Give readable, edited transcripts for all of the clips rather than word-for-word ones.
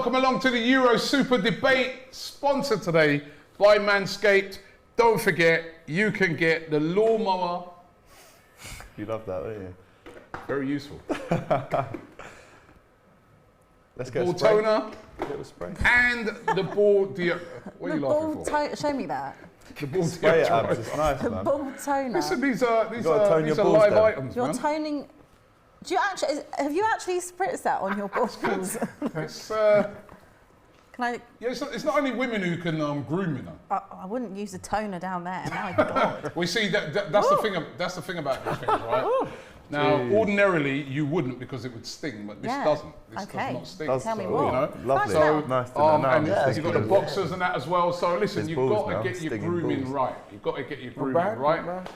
welcome along to the Euro Super Debate, sponsored today by Manscaped. Don't forget, you can get the lawnmower. You love that, don't you? Very useful. Let's get ball a spray. toner. Get a spray. And the ball What are you laughing for? Show me that. The ball Spray it, deodorant. Abs. It's nice, The man. ball toner. Listen, these are tone your balls live down. items, You're man. toning. Do you actually? Have you actually spritzed that on your balls? It's, Can I? yeah, it's not only women who can groom, you know. I wouldn't use a toner down there. My God. We see that's the thing. That's the thing about these things, right? Now, ordinarily you wouldn't because it would sting, but this doesn't. This does not sting. Tell me so, more. You know? Lovely. So, nice to know now. and you've got the boxers and that as well. So listen, There's you've balls got to now, get your stinging grooming balls. right. You've got to get your grooming right.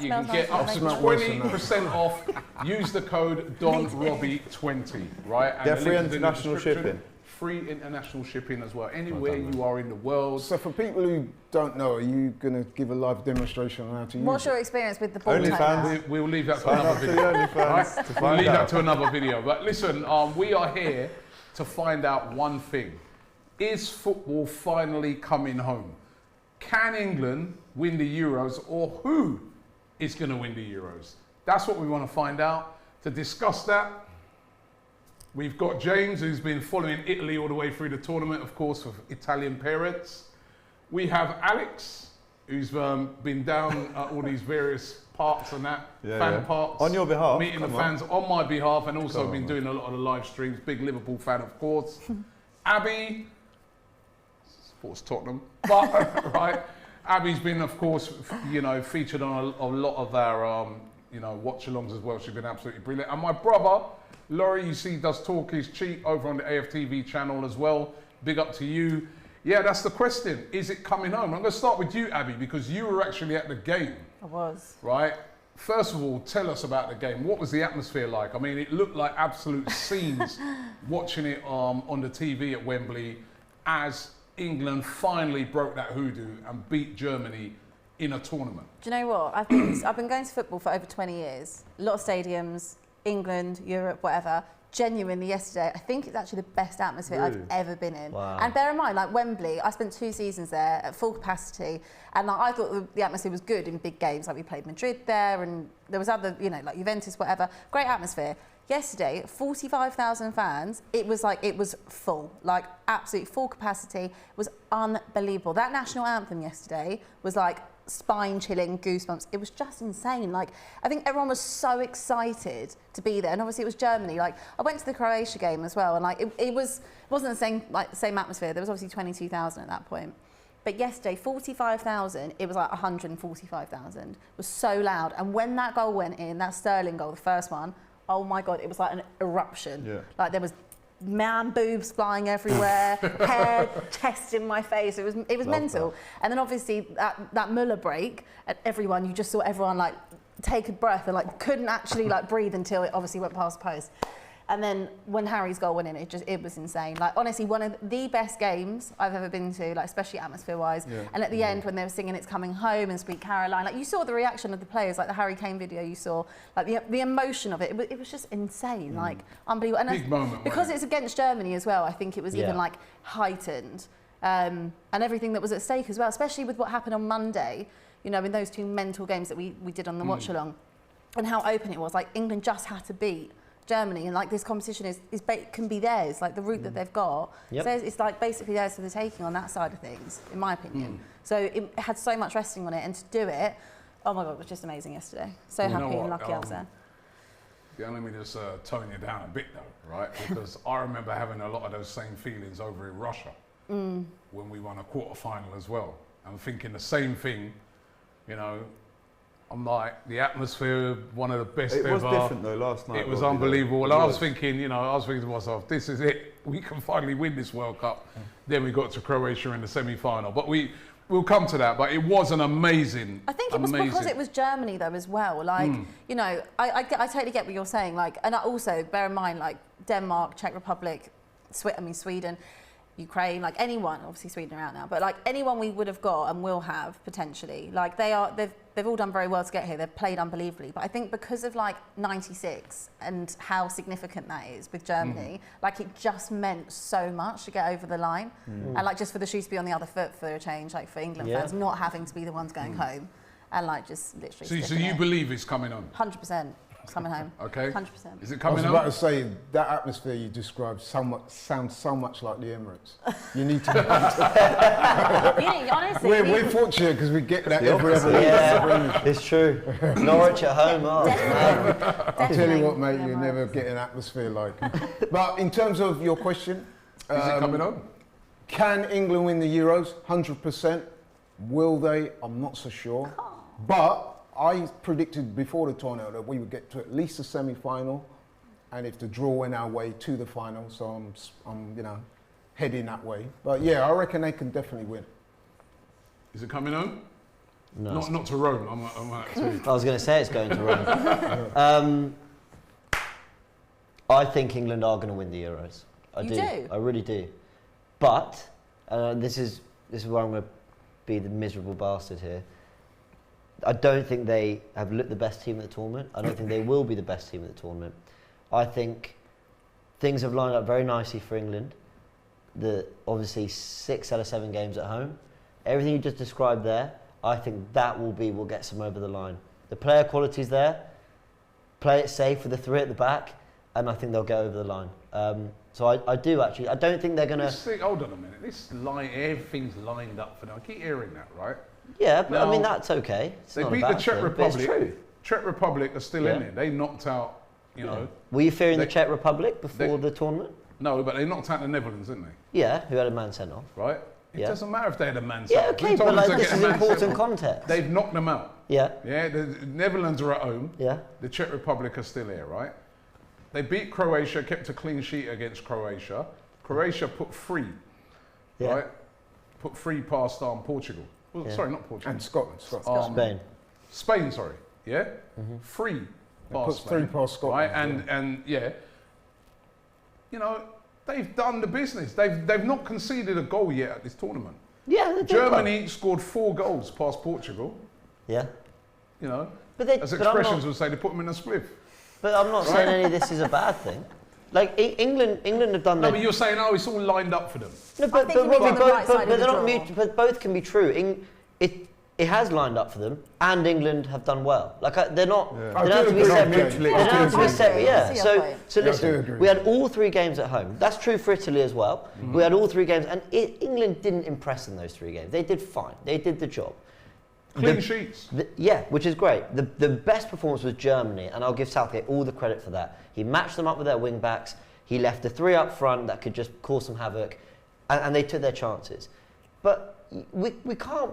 You can Smells get up nice. to Smells 20% off. Use the code DonRobbie20, right? And Get the free link is in the international description. shipping. Free international shipping as well. Anywhere you are in the world. So for people who don't know, are you going to give a live demonstration on how to use What's it? your experience with the ball Only toner? fans. We'll leave that to Sign another up to the video. OnlyFans to We'll find leave that out. to another video. But listen, we are here to find out one thing. Is football finally coming home? Can England win the Euros, or who is going to win the Euros? That's what we want to find out. To discuss that, we've got James, who's been following Italy all the way through the tournament, of course, with Italian parents. We have Alex, who's been down at all these various parks and that, fan parks. On your behalf. Meeting the fans on my behalf, and also been doing a lot of the live streams. Big Liverpool fan, of course. Abby, supports Tottenham, but right. Abby's been, of course, you know, featured on a lot of our, you know, watch-alongs as well. She's been absolutely brilliant. And my brother, Laurie, you see, does Talk Is Cheap over on the AFTV channel as well. Big up to you. Yeah, that's the question. Is it coming home? I'm going to start with you, Abby, because you were actually at the game. I was. Right? First of all, tell us about the game. What was the atmosphere like? I mean, it looked like absolute scenes watching it on the TV at Wembley as England finally broke that hoodoo and beat Germany in a tournament. Do you know what? I've been going to football for over 20 years. A lot of stadiums, England, Europe, whatever. Genuinely, yesterday, I think it's actually the best atmosphere I've ever been in. Wow. And bear in mind, like Wembley, I spent 2 seasons there at full capacity, and like, I thought the atmosphere was good in big games. Like we played Madrid there, and there was other, you know, like Juventus, whatever. Great atmosphere. Yesterday, 45,000 fans. It was full, like absolute full capacity. It was unbelievable. That national anthem yesterday was like spine-chilling, goosebumps. It was just insane. Like, I think everyone was so excited to be there, and obviously it was Germany. Like, I went to the Croatia game as well, and like it wasn't the same atmosphere. There was obviously 22,000 at that point. But yesterday, 45,000, it was like 145,000. It was so loud. And when that goal went in, that Sterling goal, the first one, oh my God, it was like an eruption. Yeah. Like there was man boobs flying everywhere, hair, chest in my face. It was mental. And then obviously that Muller break, and you just saw everyone like take a breath and like couldn't actually like breathe until it obviously went past the post. And then when Harry's goal went in, it was insane. Like honestly, one of the best games I've ever been to, like especially atmosphere-wise. Yeah. And at the end, when they were singing "It's Coming Home" and "Sweet Caroline," like you saw the reaction of the players, like the Harry Kane video. You saw like the emotion of it. It was just insane, like unbelievable. And Big moment, because it's against Germany as well. I think it was even like heightened, and everything that was at stake as well, especially with what happened on Monday. You know, in those 2 mental games that we did on the watch along, and how open it was. Like England just had to beat Germany, and like this competition can be theirs, like the route that they've got. So it's like basically theirs for the taking on that side of things, in my opinion. So it had so much resting on it, and to do it, oh my God, it was just amazing yesterday. So happy and lucky I was there. Yeah, let me just tone you down a bit though, right? Because I remember having a lot of those same feelings over in Russia when we won a quarter-final as well. I'm thinking the same thing, you know. I'm like, the atmosphere, one of the best ever. It was different though last night. It was unbelievable. And I was thinking, you know, to myself, this is it. We can finally win this World Cup. Then we got to Croatia in the semi-final. But we'll come to that. But it was an amazing, I think it was because it was Germany though as well. Like, you know, I totally get what you're saying. Like, and I also bear in mind, like Denmark, Czech Republic, Sweden. Ukraine, like anyone, obviously Sweden are out now, but like anyone we would have got and will have potentially, like they've all done very well to get here. They've played unbelievably, but I think because of like '96 and how significant that is with Germany, like it just meant so much to get over the line, and like just for the shoes to be on the other foot for a change, like for England fans not having to be the ones going home, and like just literally. So you believe it's coming on? 100%. It's coming home. Okay. 100%. Is it I was coming about on? to say, that atmosphere you described sounds so much like the Emirates. You need to... Honestly, we're fortunate because we get that every other week. Yeah, it's true. Norwich at home, I'll tell you what, mate, you never get an atmosphere like it. But in terms of your question... Is it coming on? Can England win the Euros? 100%. Will they? I'm not so sure. But I predicted before the tournament that we would get to at least the semi-final, and if the draw went our way, to the final. So I'm heading that way. But yeah, I reckon they can definitely win. Is it coming on? No. Not to Rome. I'm at two. I was going to say it's going to Rome. I think England are going to win the Euros. I do. I really do. But this is where I'm going to be the miserable bastard here. I don't think they have looked the best team at the tournament. I don't think they will be the best team at the tournament. I think things have lined up very nicely for England. Obviously 6 out of 7 games at home. Everything you just described there, I think that will get some over the line. The player quality's there. Play it safe with the 3 at the back, and I think they'll get over the line. So I do actually. I don't think they're going to... Hold on a minute. Everything's lined up for them. I keep hearing that, right? Yeah, but Now, I mean, that's okay. They beat the Czech Republic. It's true. Czech Republic are still in it. They knocked out, you know. Were you fearing the Czech Republic before the tournament? No, but they knocked out the Netherlands, didn't they? Yeah, who had a man sent off. Right? It doesn't matter if they had a man sent Yeah, off. okay, Who told but them to like, this get a is man important sent off? context. They've knocked them out. Yeah. Yeah, the Netherlands are at home. Yeah. The Czech Republic are still here, right? They beat Croatia, kept a clean sheet against Croatia. Croatia put 3, right? Put 3 past Portugal. Well, sorry, not Portugal. And Scotland. Spain. Sorry. Yeah? 3 past Put 3 Spain. past Scotland. Right? And yeah, you know, they've done the business. They've not conceded a goal yet at this tournament. Yeah, they did Germany scored 4 goals past Portugal. Yeah. You know, but as expressions would say, they put them in a spliff. But I'm not saying any of this is a bad thing. Like England have done. No, but you're saying, it's all lined up for them. No, but I think you mean on the right side of they're the not draw. but both can be true. It has lined up for them, and England have done well. Like they're not. I They don't have do to be agree. separate. Mutually They don't have to be separate. Yeah. I see your So point. so Yeah, I do listen, agree. we had all 3 games at home. That's true for Italy as well. We had all 3 games, and England didn't impress in those 3 games. They did fine. They did the job. Clean sheets. Yeah, which is great. The best performance was Germany, and I'll give Southgate all the credit for that. He matched them up with their wing backs. He left the 3 up front that could just cause some havoc, and they took their chances. But we can't.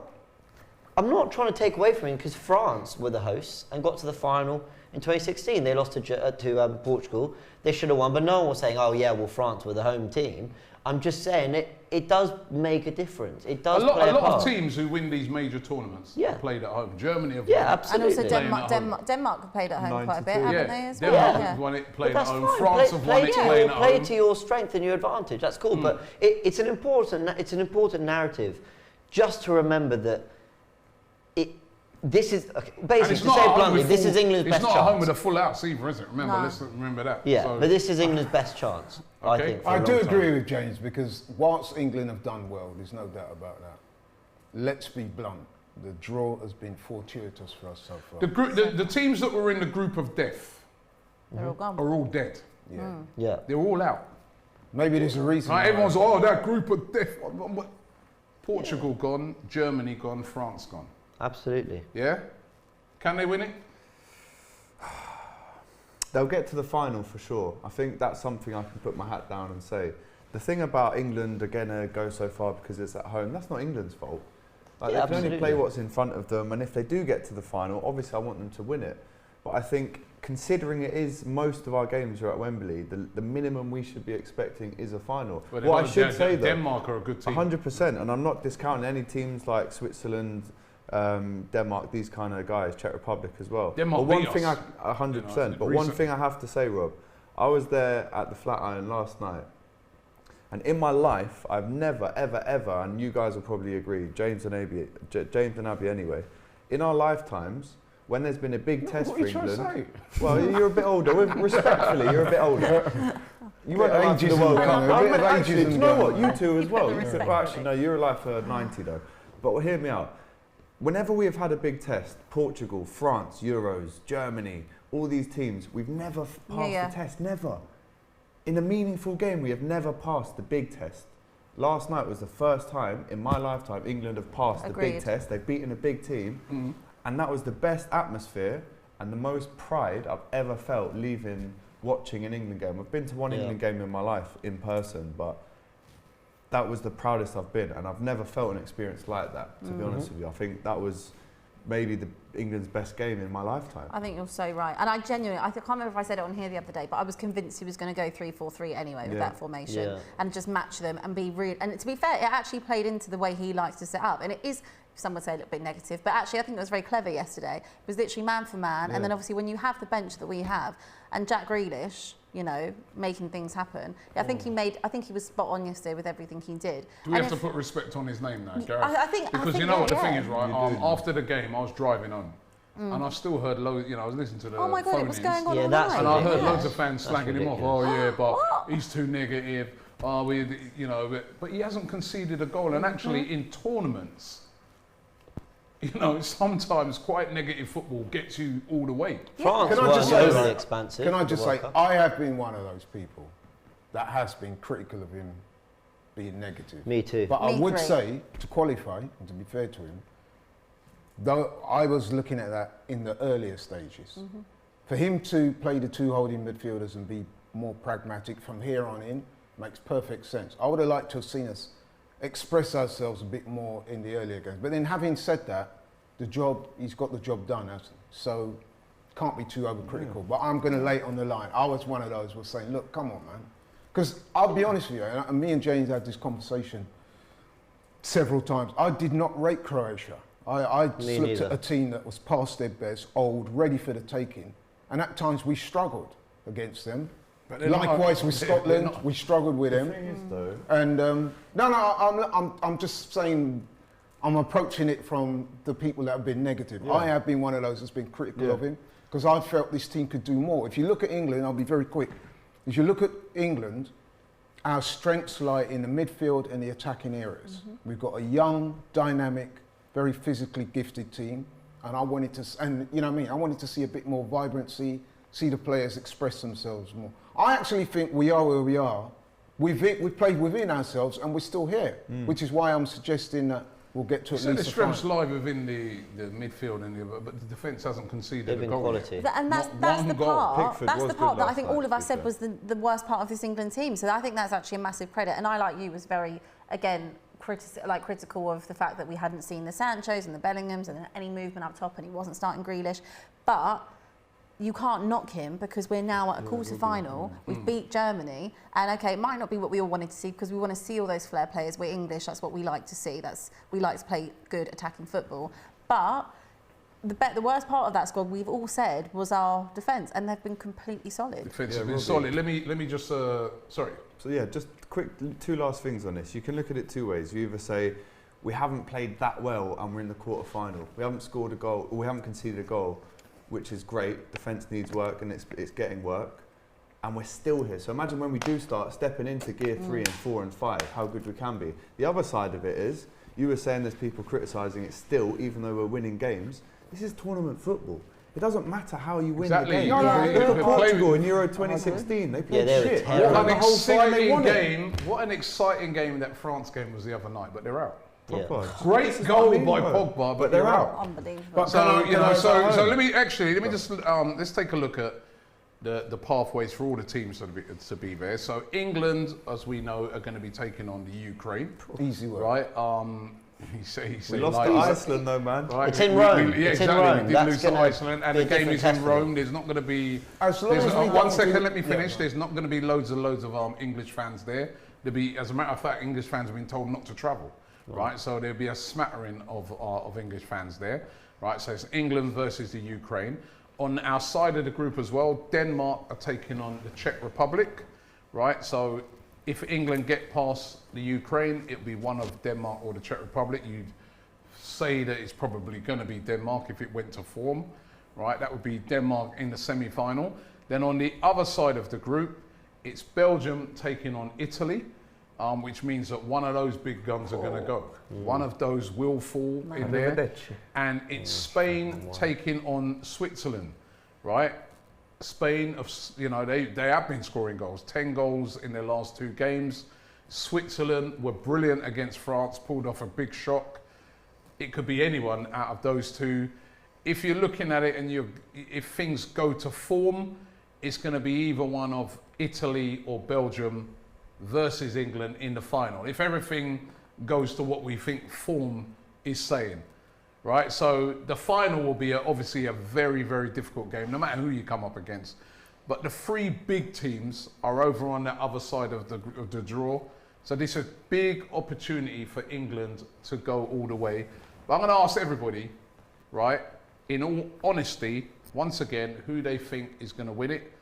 I'm not trying to take away from him because France were the hosts and got to the final in 2016. They lost to Portugal. They should have won, but no one was saying, "Oh yeah, well France were the home team." I'm just saying it does make a difference. It does A lot play a part. of teams who win these major tournaments have played at home. Germany have Yeah, won. absolutely. And also Playing at home. Denmark have played at home quite a bit, 92. haven't they, as well? Denmark Yeah. have won it But playing at that's home. fine. France have won it playing at Play home. to your strength and your advantage. That's cool. But it's an important narrative, just to remember that this is basically And it's to not say at home bluntly, with this full- is England's best It's not chance. at home with a full house either, is it? Remember, No. let's remember that. Yeah, So- but this is England's best chance. I Okay. think. for I a do long time. agree with James because whilst England have done well, there's no doubt about that. Let's be blunt. The draw has been fortuitous for us so far. the teams that were in the group of death They're all gone. are all dead. Yeah. Yeah. They're all out. Maybe there's a reason. Right? why. Everyone's that group of death. Portugal gone, Germany gone, France gone. Absolutely. Yeah? Can they win it? They'll get to the final for sure. I think that's something I can put my hat down and say. The thing about England are going to go so far because it's at home, that's not England's fault. Like Yeah, they can only absolutely. play what's in front of them, and if they do get to the final, obviously I want them to win it. But I think, considering it is most of our games are at Wembley, the minimum we should be expecting is a final. But What I should say though, Denmark are a good team. 100%, and I'm not discounting any teams like Switzerland, Denmark, these kind of guys, Czech Republic as well. Denmark But one beat thing us, 100%. know, But one recent- thing I have to say, Rob, I was there at the Flatiron last night, And in my life, I've never, ever, ever, and you guys will probably agree, James and Abby anyway, in our lifetimes, when there's been a big test for England, well, you're a bit older. Respectfully, you're a bit older. You weren't alive for the World Cup. Actually, do you know what? You two as well. Well, actually, no, you're alive for 90 though. But hear me out. Whenever we have had a big test, Portugal, France, Euros, Germany, all these teams, we've never passed the test. Never. In a meaningful game, we have never passed the big test. Last night was the first time in my lifetime England have passed the big test. They've beaten a big team. And that was the best atmosphere and the most pride I've ever felt leaving watching an England game. I've been to one England game in my life in person, but that was the proudest I've been, and I've never felt an experience like that, to be honest with you. I think that was maybe England's best game in my lifetime. I think you're so right. And I genuinely, I can't remember if I said it on here the other day, but I was convinced he was going to go 3-4-3 anyway with that formation and just match them and be real. And to be fair, it actually played into the way he likes to set up. And it is, some would say, a little bit negative, but actually I think it was very clever yesterday. It was literally man for man. And then obviously when you have the bench that we have, and Jack Grealish, you know, making things happen. I think he was spot on yesterday with everything he did. Do we have to put respect on his name now, Gareth? I think because you know what the thing is, right? After the game, I was driving home. And I still heard loads, you know, I was listening to the oh my God, it was going on all that's night. And I heard loads of fans slagging him off. Oh yeah, but What? he's too negative. You know, but he hasn't conceded a goal. And actually in tournaments, you know, sometimes quite negative football gets you all the way. France Can I just say, overly expansive. Can I just say, I have been one of those people that has been critical of him being negative. Me too. But I would say, to qualify, and to be fair to him, though I was looking at that in the earlier stages, for him to play the two holding midfielders and be more pragmatic from here on in makes perfect sense. I would have liked to have seen us express ourselves a bit more in the earlier games. But then having said that, he's got the job done, hasn't he? So can't be too overcritical. But I'm going to lay it on the line. I was one of those who was saying, look, come on, man. Because I'll be honest with you, and me and James had this conversation several times. I did not rate Croatia. I looked at a team that was past their best, old, ready for the taking. And at times we struggled against them. But likewise with Scotland, we struggled with them. And I'm just saying, I'm approaching it from the people that have been negative. Yeah. I have been one of those that's been critical of him because I felt this team could do more. If you look at England, I'll be very quick. If you look at England, our strengths lie in the midfield and the attacking areas. We've got a young, dynamic, very physically gifted team, and I wanted to see a bit more vibrancy, see the players express themselves more. I actually think we are where we are. We've played within ourselves and we're still here, which is why I'm suggesting that we'll get to at least the strengths lie within the midfield, but the defence hasn't conceded a goal. Quality. And that's the part that I think all of us said was the worst part of this England team. So I think that's actually a massive credit. And I, like you, was very, again, critical of the fact that we hadn't seen the Sanchos and the Bellinghams and any movement up top and he wasn't starting Grealish. But you can't knock him because we're now at a quarter-final. We've beat Germany. And, OK, it might not be what we all wanted to see because we want to see all those flair players. We're English. That's what we like to see. We like to play good attacking football. But the worst part of that squad, we've all said, was our defence. And they've been completely solid. Defence has been solid. Let me just... sorry. So, yeah, just quick, two last things on this. You can look at it two ways. You either say, we haven't played that well and we're in the quarter-final. We haven't scored a goal, or we haven't conceded a goal, which is great. Defence needs work and it's getting work. And we're still here. So imagine when we do start stepping into gear 3 and 4 and 5, how good we can be. The other side of it is, you were saying there's people criticising it still, even though we're winning games. This is tournament football. It doesn't matter how you win the game. Look at Portugal in Euro 2016. They played shit. What an exciting game that France game was the other night, but they're out. Yeah. Great goal by Pogba, but they're out. Unbelievable. So let me just let's take a look at the pathways for all the teams to be there. So England, as we know, are going to be taking on the Ukraine. Easy work, right? We lost to Iceland though, man. Right. It's in Rome. It's in Rome. We did lose to Iceland, and the game is in Rome. There's not going to be. One second, let me finish. Yeah. There's not going to be loads of English fans there. There'll be, as a matter of fact, English fans have been told not to travel. Right, so there'll be a smattering of English fans there. Right, so it's England versus the Ukraine. On our side of the group as well, Denmark are taking on the Czech Republic. Right, so If England get past the Ukraine, it'll be one of Denmark or the Czech Republic. You'd say that it's probably going to be Denmark if it went to form, right? That would be Denmark in the semi-final. Then on the other side of the group, it's Belgium taking on Italy, which means that one of those big guns are going to go. One of those will fall in there. And it's Spain taking on Switzerland, right? Spain, they have been scoring goals, 10 goals in their last 2 games. Switzerland were brilliant against France, pulled off a big shock. It could be anyone out of those two. If you're looking at it and if things go to form, it's going to be either one of Italy or Belgium versus England in the final. If everything goes to what we think form is saying, right? So the final will be obviously a very, very difficult game, no matter who you come up against. But the 3 big teams are over on the other side of the draw. So this is a big opportunity for England to go all the way. But I'm going to ask everybody, right, in all honesty, once again, who they think is going to win it.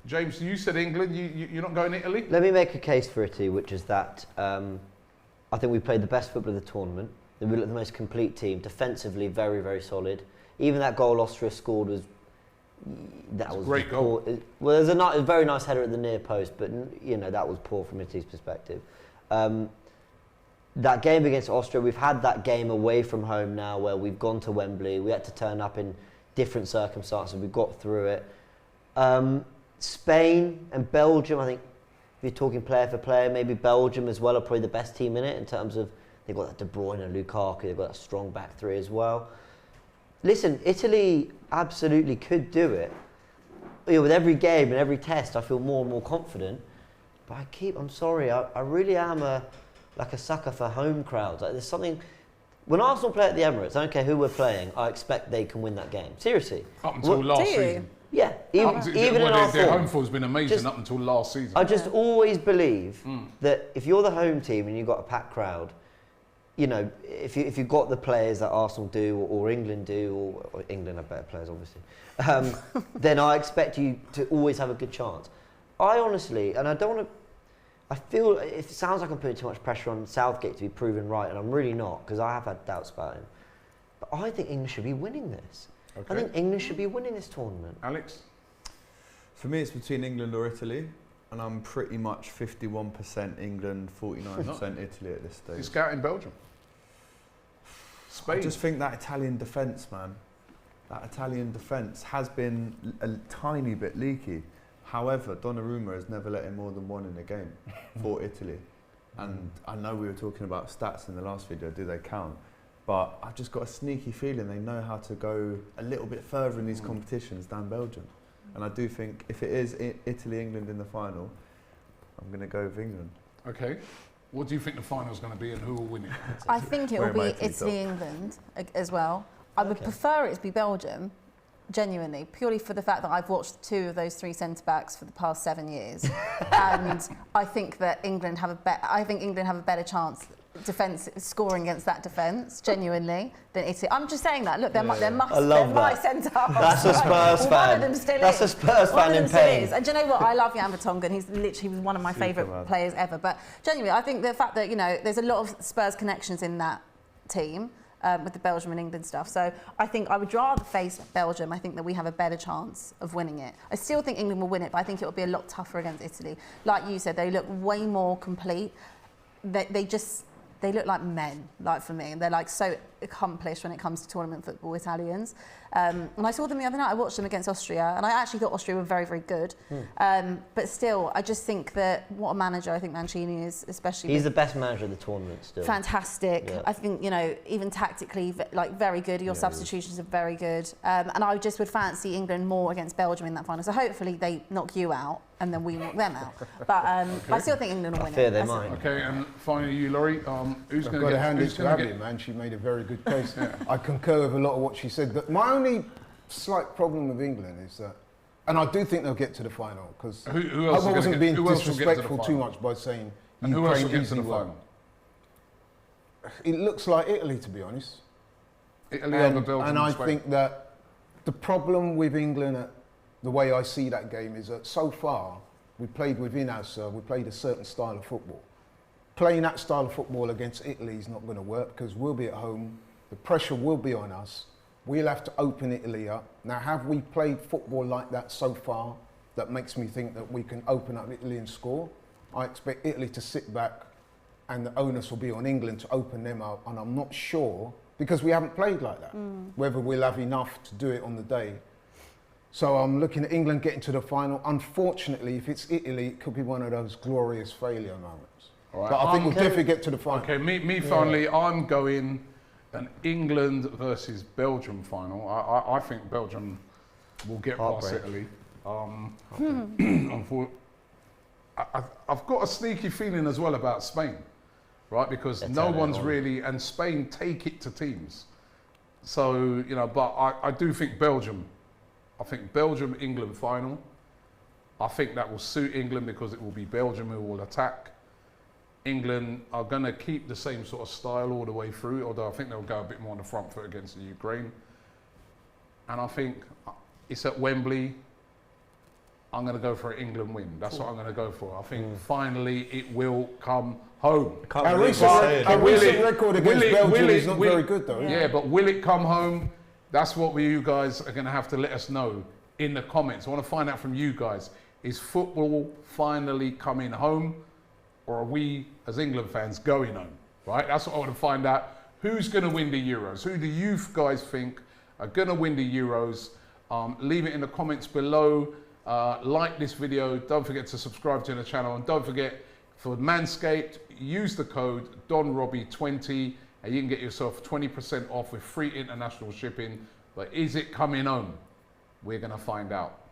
James, you said England. You're not going Italy? Let me make a case for Italy, which is that I think we played the best football of the tournament. We looked the most complete team, defensively very, very solid. Even that goal Austria scored was a great goal. Well, there's a very nice header at the near post, but that was poor from Italy's perspective. That game against Austria, we've had that game away from home now, where we've gone to Wembley. We had to turn up in different circumstances. We got through it. Spain and Belgium, I think if you're talking player for player, maybe Belgium as well are probably the best team in it in terms of they've got that De Bruyne and Lukaku, they've got that strong back 3 as well. Listen, Italy absolutely could do it. With every game and every test, I feel more and more confident. But I'm sorry, I really am a sucker for home crowds. Like, there's something. When Arsenal play at the Emirates, I don't care who we're playing, I expect they can win that game. Seriously. Up until last season. Yeah, even in our their home form's been amazing up until last season. I just always believe that if you're the home team and you've got a packed crowd, if you've got the players that Arsenal do or England do, or England have better players obviously, then I expect you to always have a good chance. I honestly, and I don't want to, I feel it sounds like I'm putting too much pressure on Southgate to be proven right, and I'm really not, because I have had doubts about him. But I think England should be winning this. Okay. I think England should be winning this tournament. Alex? For me, it's between England or Italy, and I'm pretty much 51% England, 49% Italy at this stage. He's scouting Belgium. Spain. I just think that Italian defence, man, has been a tiny bit leaky. However, Donnarumma has never let in more than 1 in a game for Italy. And I know we were talking about stats in the last video, do they count? But I've just got a sneaky feeling they know how to go a little bit further in these competitions than Belgium. And I do think if it is Italy-England in the final, I'm going to go with England. Okay. What do you think the final's going to be and who will win it? I think it will be Italy-England as well. I would prefer it to be Belgium, genuinely, purely for the fact that I've watched 2 of those 3 centre-backs for the past 7 years. And I think that England have a better chance scoring against that defence, genuinely, than Italy. I'm just saying that. Look, they're my centre-half. That's a Spurs fan. One of them still That's is. a Spurs fan in pain. And do you know what? I love Jan Vertonghen. He was one of my favourite players ever. But genuinely, I think the fact that, there's a lot of Spurs connections in that team. With the Belgium and England stuff. So I think I would rather face Belgium. I think that we have a better chance of winning it. I still think England will win it, but I think it will be a lot tougher against Italy. Like you said, they look way more complete. They look like men, like for me, and they're like so accomplished when it comes to tournament football, Italians. And I saw them the other night. I watched them against Austria, and I actually thought Austria were very, very good. But still, I just think that what a manager I think Mancini is, especially. He's the best manager of the tournament still. Fantastic. Yeah. I think, even tactically, very good. Your substitutions are very good. And I just would fancy England more against Belgium in that final. So hopefully they knock you out and then we knock them out. But I still think England will win it. I fear they might. Okay, and finally you, Laurie, who's going to get... hand it to Abby, man. She made a very good case. I concur with a lot of what she said. But my only slight problem with England is that, and I do think they'll get to the final, because I wasn't being disrespectful too much by saying Ukraine easy one. It looks like Italy, to be honest. Italy over Belgium and I think that the problem with England, the way I see that game, is that so far we played within ourselves, we played a certain style of football. Playing that style of football against Italy is not going to work because we'll be at home, the pressure will be on us, we'll have to open Italy up. Now, have we played football like that so far that makes me think that we can open up Italy and score? I expect Italy to sit back and the onus will be on England to open them up, and I'm not sure, because we haven't played like that, whether we'll have enough to do it on the day. So I'm looking at England getting to the final. Unfortunately, if it's Italy, it could be one of those glorious failure moments. All right. But I think we'll definitely get to the final. Okay, me finally, I'm going an England versus Belgium final. I think Belgium will get past Italy. I've got a sneaky feeling as well about Spain, right? Because no one's really, and Spain take it to teams. So, you know, but I do think Belgium. I think Belgium-England final. I think that will suit England because it will be Belgium who will attack. England are going to keep the same sort of style all the way through, although I think they'll go a bit more on the front foot against the Ukraine. And I think it's at Wembley. I'm going to go for an England win. That's what I'm going to go for. I think finally it will come home. Our recent record against Belgium is not very good though. Yeah, but will it come home? That's what you guys are going to have to let us know in the comments. I want to find out from you guys. Is football finally coming home? Or are we, as England fans, going home? Right? That's what I want to find out. Who's going to win the Euros? Who do you guys think are going to win the Euros? Leave it in the comments below. Like this video. Don't forget to subscribe to the channel. And don't forget, for Manscaped, use the code DonRobbie20 and you can get yourself 20% off with free international shipping. But is it coming home? We're going to find out.